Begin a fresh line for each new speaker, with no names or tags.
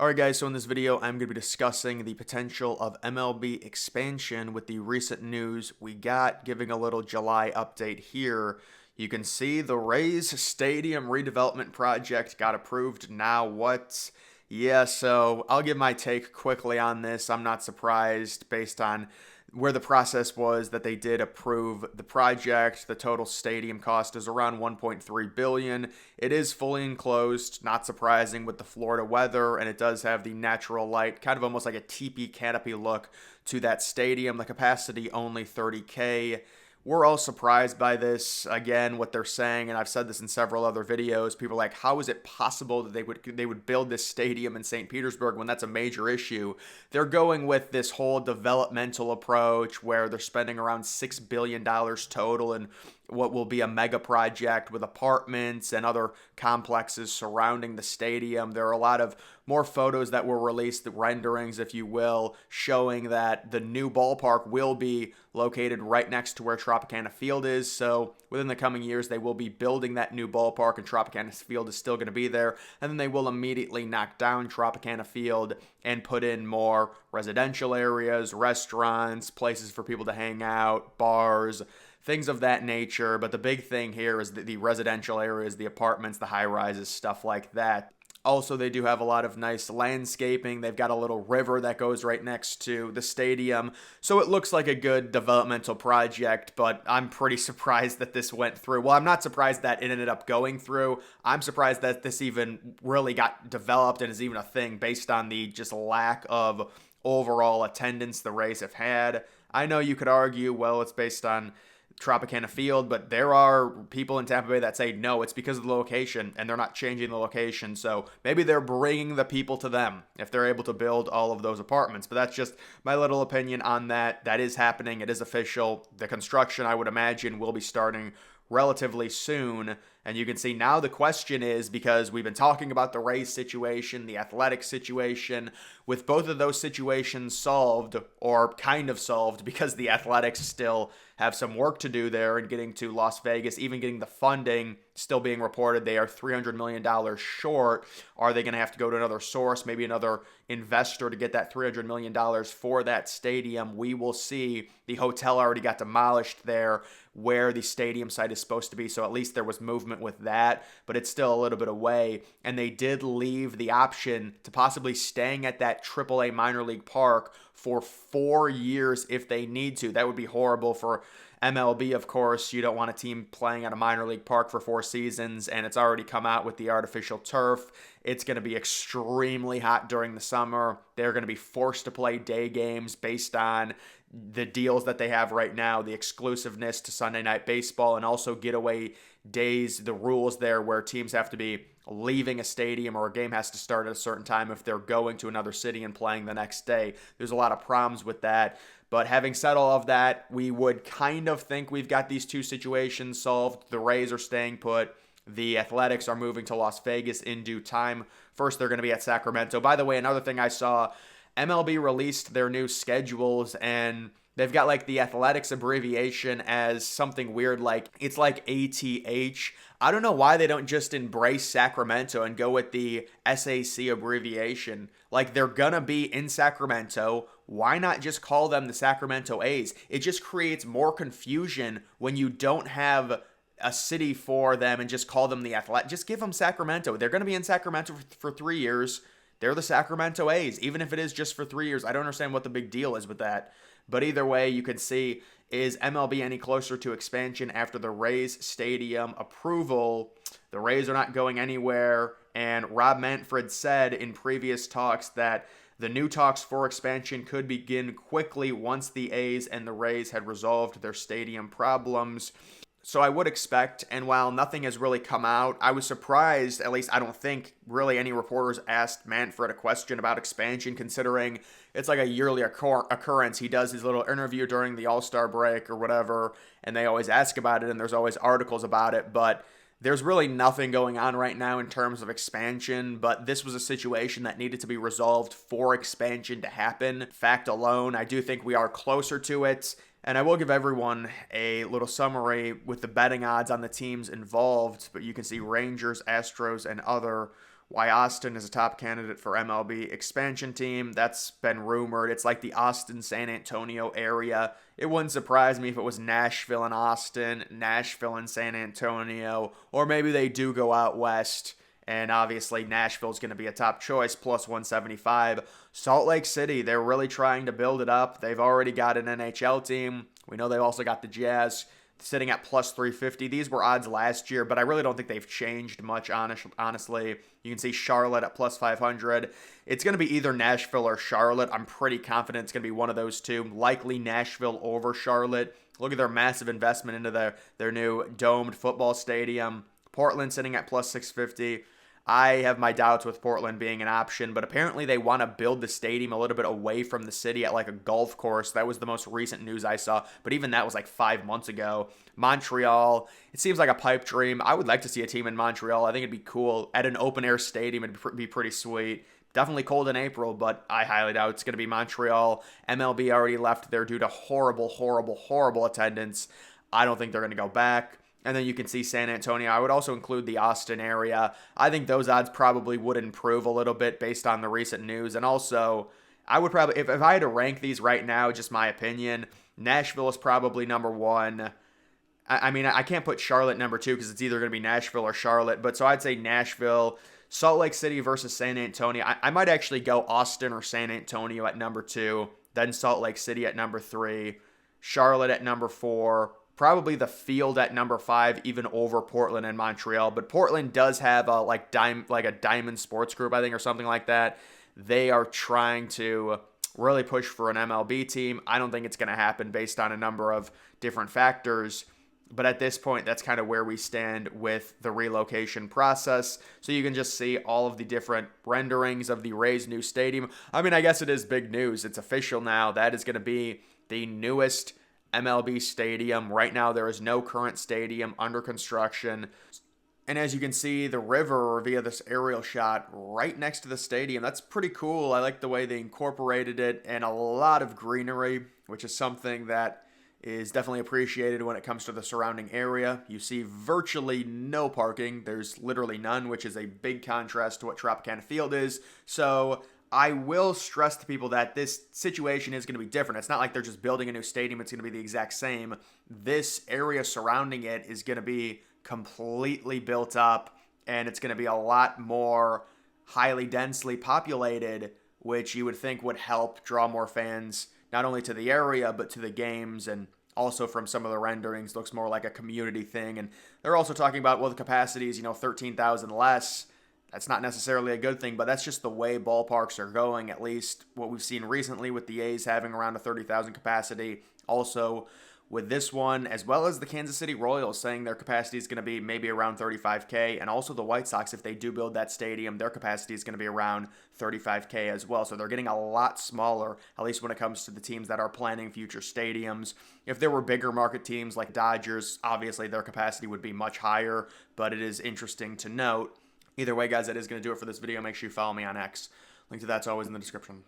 Alright guys, so in this video I'm going to be discussing the potential of MLB expansion with the recent news we got, giving a little July update here. You can see the Rays Stadium redevelopment project got approved. Now what? Yeah, so I'll give my take quickly on this. I'm not surprised based on where the process was that they did approve the project. The total stadium cost is around 1.3 billion. It is fully enclosed, not surprising with the Florida weather, and it does have the natural light, kind of almost like a teepee canopy look to that stadium. The capacity only 30K. We're all surprised by this. Again, what they're saying, and I've said this in several other videos, people are like, how is it possible that they would build this stadium in St. Petersburg when that's a major issue? They're going with this whole developmental approach where they're spending around $6 billion total in what will be a mega project with apartments and other complexes surrounding the stadium. There are a lot of more photos that were released, the renderings, if you will, showing that the new ballpark will be located right next to where Tropicana Field is. So within the coming years, they will be building that new ballpark, and Tropicana Field is still going to be there. And then they will immediately knock down Tropicana Field and put in more residential areas, restaurants, places for people to hang out, bars, things of that nature. But the big thing here is the residential areas, the apartments, the high rises, stuff like that. Also, they do have a lot of nice landscaping. They've got a little river that goes right next to the stadium. So it looks like a good developmental project, but I'm pretty surprised that this went through. Well, I'm not surprised that it ended up going through. I'm surprised that this even really got developed and is even a thing based on the just lack of overall attendance the Rays have had. I know you could argue, well, it's based on Tropicana Field, but there are people in Tampa Bay that say no, it's because of the location, and they're not changing the location. So maybe they're bringing the people to them if they're able to build all of those apartments. But that's just my little opinion on that. That is happening. It is official. The construction, I would imagine, will be starting relatively soon. And you can see now the question is, because we've been talking about the Rays situation, the athletic situation, with both of those situations solved, or kind of solved, because the Athletics still have some work to do there and getting to Las Vegas, even getting the funding still being reported. They are $300 million short. Are they going to have to go to another source, maybe another investor to get that $300 million for that stadium? We will see. The hotel already got demolished there where the stadium site is supposed to be, so at least there was movement with that, but it's still a little bit away. And they did leave the option to possibly staying at that AAA minor league park for 4 years if they need to. That would be horrible for MLB, of course. You don't want a team playing at a minor league park for 4 seasons, and it's already come out with the artificial turf. It's going to be extremely hot during the summer. They're going to be forced to play day games based on the deals that they have right now, the exclusiveness to Sunday Night Baseball, and also getaway days, the rules there where teams have to be leaving a stadium or a game has to start at a certain time if they're going to another city and playing the next day. There's a lot of problems with that. But having said all of that, we would kind of think we've got these two situations solved. The Rays are staying put. The Athletics are moving to Las Vegas in due time. First, they're going to be at Sacramento. By the way, another thing I saw, MLB released their new schedules, and they've got like the Athletics abbreviation as something weird, like it's like ATH. I don't know why they don't just embrace Sacramento and go with the SAC abbreviation. Like, they're gonna be in Sacramento. Why not just call them the Sacramento A's? It just creates more confusion when you don't have a city for them and just call them the Athletic. Just give them Sacramento. They're gonna be in Sacramento for 3 years. They're the Sacramento A's, even if it is just for 3 years. I don't understand what the big deal is with that. But either way, you can see, is MLB any closer to expansion after the Rays Stadium approval? The Rays are not going anywhere, and Rob Manfred said in previous talks that the new talks for expansion could begin quickly once the A's and the Rays had resolved their stadium problems. So I would expect, and while nothing has really come out, I was surprised, at least I don't think really any reporters asked Manfred a question about expansion, considering it's like a yearly occurrence. He does his little interview during the All-Star break or whatever, and they always ask about it, and there's always articles about it, but there's really nothing going on right now in terms of expansion, but this was a situation that needed to be resolved for expansion to happen. Fact alone, I do think we are closer to it. And I will give everyone a little summary with the betting odds on the teams involved, but you can see Rangers, Astros, and other why Austin is a top candidate for MLB expansion team. That's been rumored. It's like the Austin-San Antonio area. It wouldn't surprise me if it was Nashville and Austin, Nashville and San Antonio, or maybe they do go out west. And obviously, Nashville's going to be a top choice, plus 175. Salt Lake City, they're really trying to build it up. They've already got an NHL team. We know they've also got the Jazz sitting at plus 350. These were odds last year, but I really don't think they've changed much, honestly. You can see Charlotte at plus 500. It's going to be either Nashville or Charlotte. I'm pretty confident it's going to be one of those two. Likely Nashville over Charlotte. Look at their massive investment into their new domed football stadium. Portland sitting at plus 650. I have my doubts with Portland being an option, but apparently they want to build the stadium a little bit away from the city at like a golf course. That was the most recent news I saw, but even that was like 5 months ago. Montreal, it seems like a pipe dream. I would like to see a team in Montreal. I think it'd be cool. At an open-air stadium, it'd be pretty sweet. Definitely cold in April, but I highly doubt it's going to be Montreal. MLB already left there due to horrible attendance. I don't think they're going to go back. And then you can see San Antonio. I would also include the Austin area. I think those odds probably would improve a little bit based on the recent news. And also, I would probably, if I had to rank these right now, just my opinion, Nashville is probably number one. I mean, I can't put Charlotte number two because it's either going to be Nashville or Charlotte. But so I'd say Nashville, Salt Lake City versus San Antonio. I might actually go Austin or San Antonio at number two, then Salt Lake City at number three, Charlotte at number four. Probably the Field at number 5, even over Portland and Montreal. But Portland does have a a Diamond Sports Group, I think, or something like that. They are trying to really push for an MLB team. I don't think it's going to happen based on a number of different factors. But at this point, that's kind of where we stand with the relocation process. So you can just see all of the different renderings of the Rays' new stadium. I mean, I guess it is big news. It's official now. That is going to be the newest MLB stadium. Right now, there is no current stadium under construction. And as you can see, the river via this aerial shot right next to the stadium. That's pretty cool. I like the way they incorporated it, and a lot of greenery, which is something that is definitely appreciated when it comes to the surrounding area. You see virtually no parking. There's literally none, which is a big contrast to what Tropicana Field is. So I will stress to people that this situation is going to be different. It's not like they're just building a new stadium. It's going to be the exact same. This area surrounding it is going to be completely built up, and it's going to be a lot more highly densely populated, which you would think would help draw more fans, not only to the area, but to the games. And also from some of the renderings, looks more like a community thing. And they're also talking about, well, the capacity is, 13,000 less. That's not necessarily a good thing, but that's just the way ballparks are going, at least what we've seen recently with the A's having around a 30,000 capacity. Also, with this one, as well as the Kansas City Royals saying their capacity is going to be maybe around 35K, and also the White Sox, if they do build that stadium, their capacity is going to be around 35K as well. So they're getting a lot smaller, at least when it comes to the teams that are planning future stadiums. If there were bigger market teams like Dodgers, obviously their capacity would be much higher, but it is interesting to note. Either way, guys, that is going to do it for this video. Make sure you follow me on X. Link to that's always in the description.